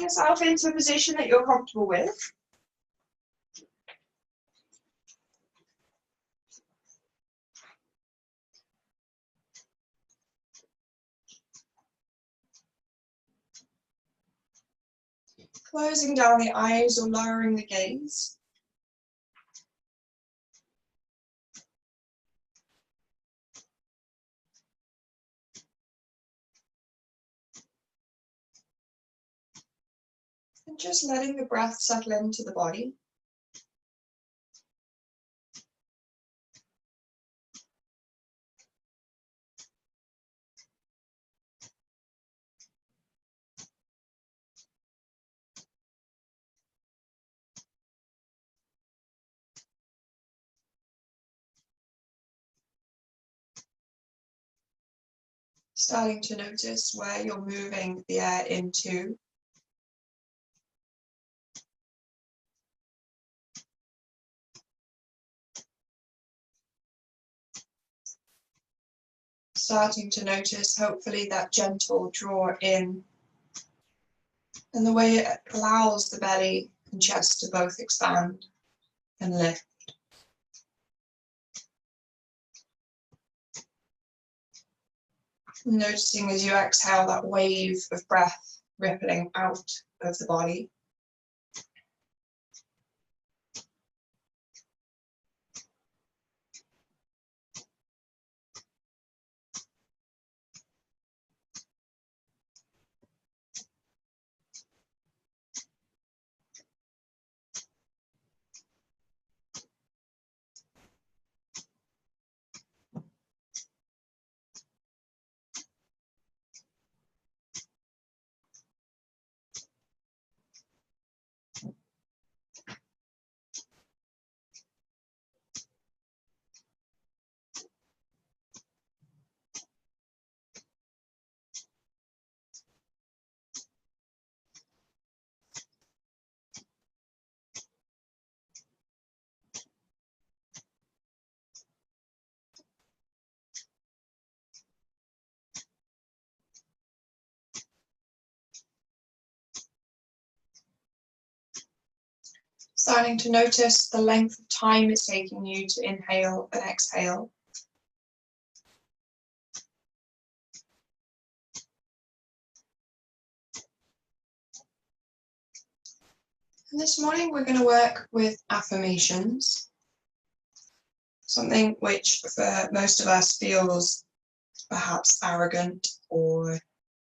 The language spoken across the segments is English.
yourself into a position that you're comfortable with. Closing down the eyes or lowering the gaze. And just letting the breath settle into the body. Starting to notice where you're moving the air into. Starting to notice, hopefully, that gentle draw in and the way it allows the belly and chest to both expand and lift. Noticing as you exhale that wave of breath rippling out of the body. Starting to notice the length of time it's taking you to inhale and exhale. And this morning we're going to work with affirmations, something which for most of us feels perhaps arrogant or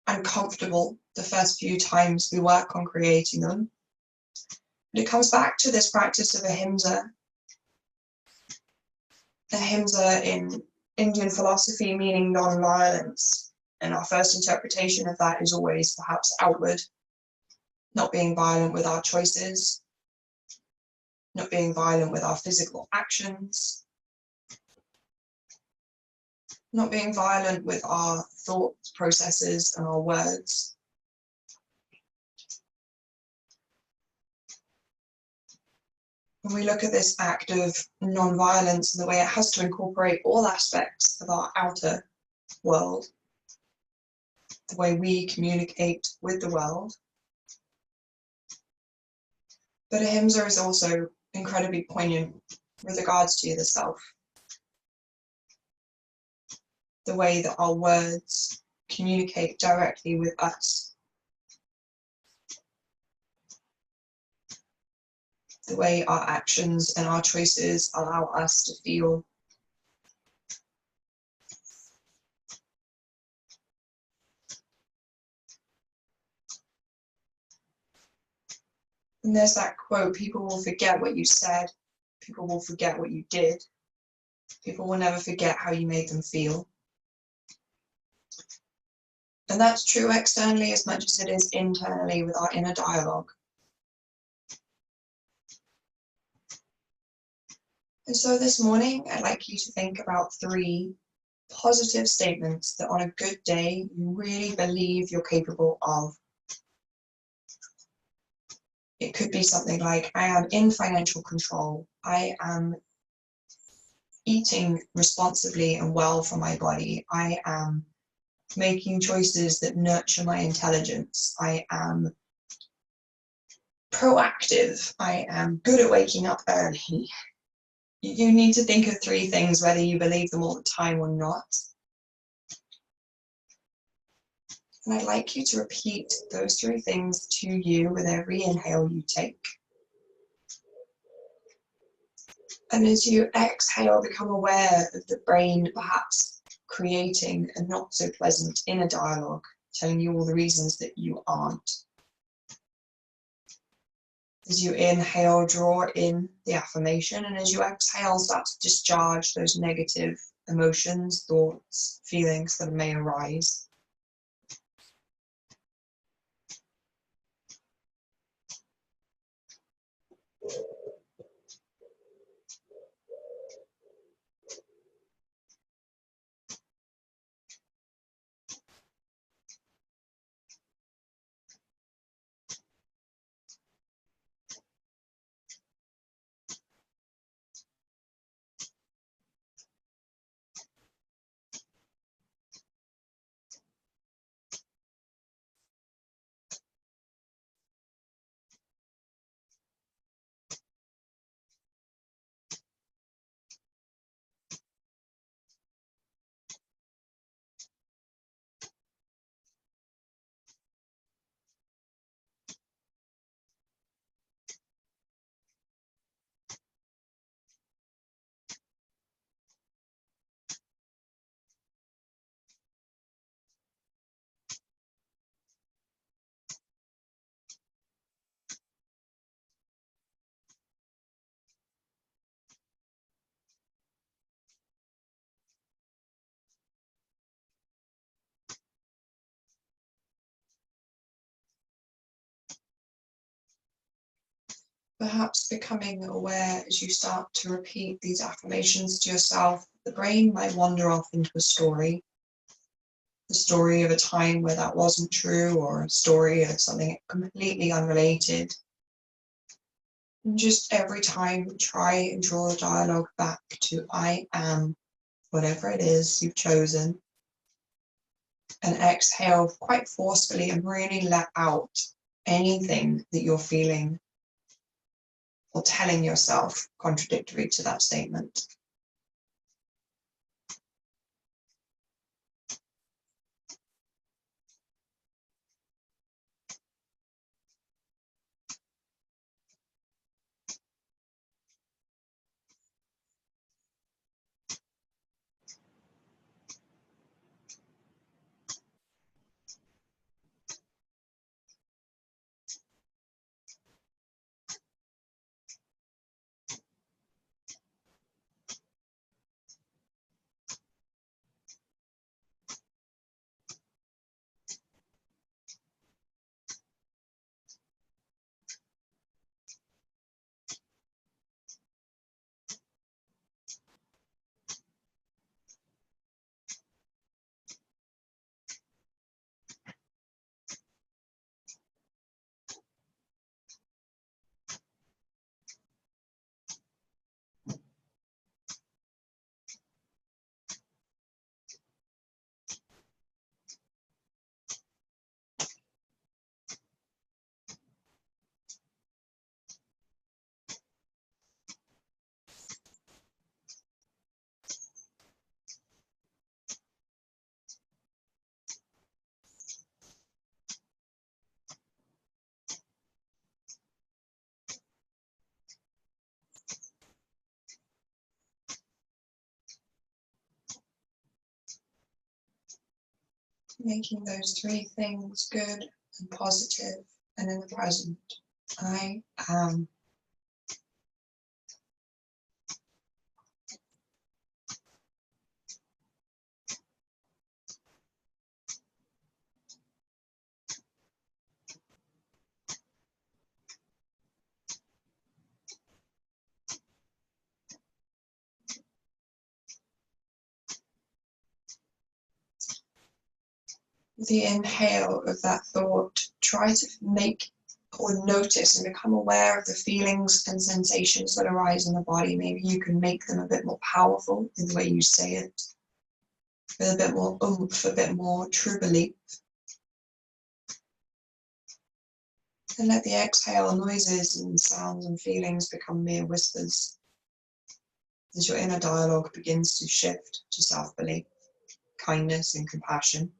uncomfortable the first few times we work on creating them. But it comes back to this practice of ahimsa. Ahimsa in Indian philosophy meaning non-violence, and our first interpretation of that is always perhaps outward, not being violent with our choices, not being violent with our physical actions, not being violent with our thought processes and our words. When we look at this act of non-violence and the way it has to incorporate all aspects of our outer world, the way we communicate with the world. But ahimsa is also incredibly poignant with regards to the self. The way that our words communicate directly with us. The way our actions and our choices allow us to feel. And there's that quote, people will forget what you said, people will forget what you did, people will never forget how you made them feel. And that's true externally as much as it is internally with our inner dialogue. And so this morning, I'd like you to think about 3 positive statements that on a good day, you really believe you're capable of. It could be something like, I am in financial control. I am eating responsibly and well for my body. I am making choices that nurture my intelligence. I am proactive. I am good at waking up early. You need to think of 3 things, whether you believe them all the time or not. And I'd like you to repeat those 3 things to you with every inhale you take. And as you exhale, become aware of the brain perhaps creating a not so pleasant inner dialogue, telling you all the reasons that you aren't. As you inhale, draw in the affirmation, and as you exhale, start to discharge those negative emotions, thoughts, feelings that may arise. Perhaps becoming aware as you start to repeat these affirmations to yourself, the brain might wander off into a story. The story of a time where that wasn't true, or a story of something completely unrelated. And just every time, try and draw the dialogue back to I am, whatever it is you've chosen. And exhale quite forcefully and really let out anything that you're feeling or telling yourself contradictory to that statement. Making those 3 things good and positive and in the present. I am. The inhale of that thought, try to make or notice and become aware of the feelings and sensations that arise in the body. Maybe you can make them a bit more powerful in the way you say it, with a bit more oomph, a bit more true belief. And let the exhale noises and sounds and feelings become mere whispers as your inner dialogue begins to shift to self-belief, kindness and compassion.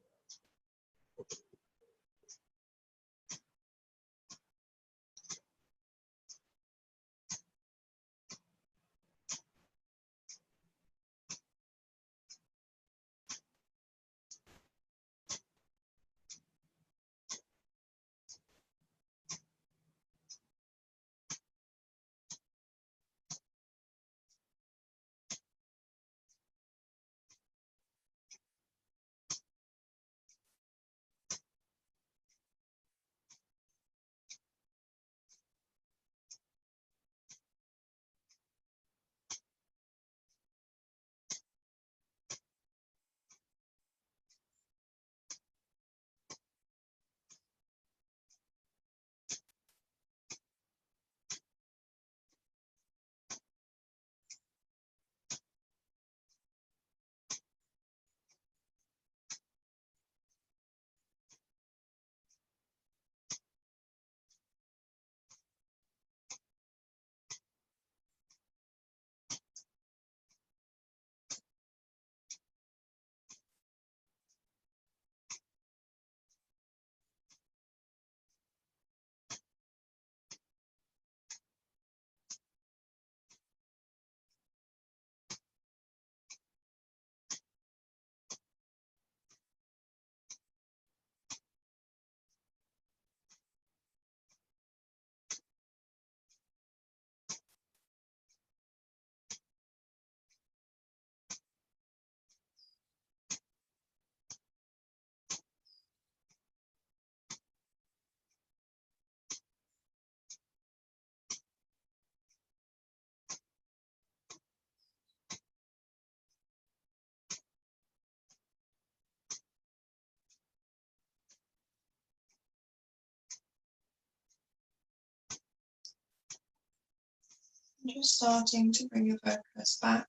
And just starting to bring your focus back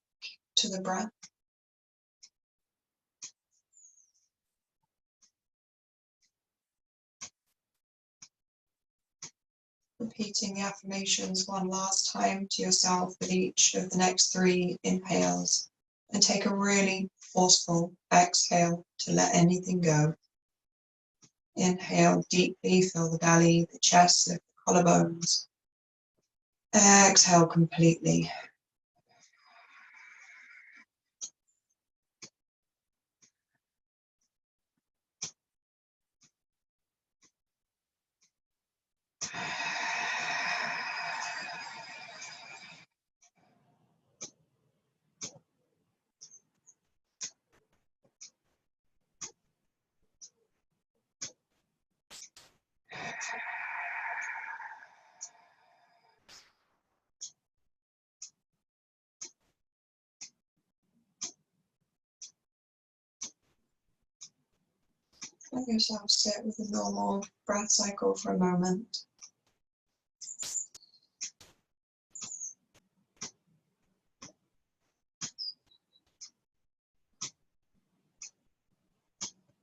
to the breath. Repeating the affirmations one last time to yourself with each of the next 3 inhales. And take a really forceful exhale to let anything go. Inhale deeply, fill the belly, the chest, lift the collarbones. Exhale completely. Let yourself sit with a normal breath cycle for a moment.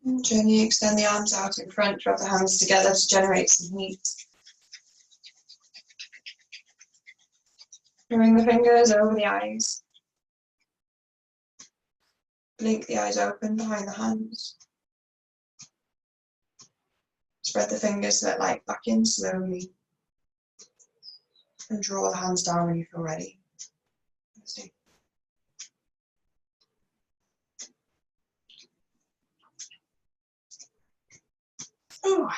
And gently extend the arms out in front, rub the hands together to generate some heat. Bring the fingers over the eyes. Blink the eyes open behind the hands. Spread the fingers, let light back in slowly. And draw the hands down when you feel ready. Oh,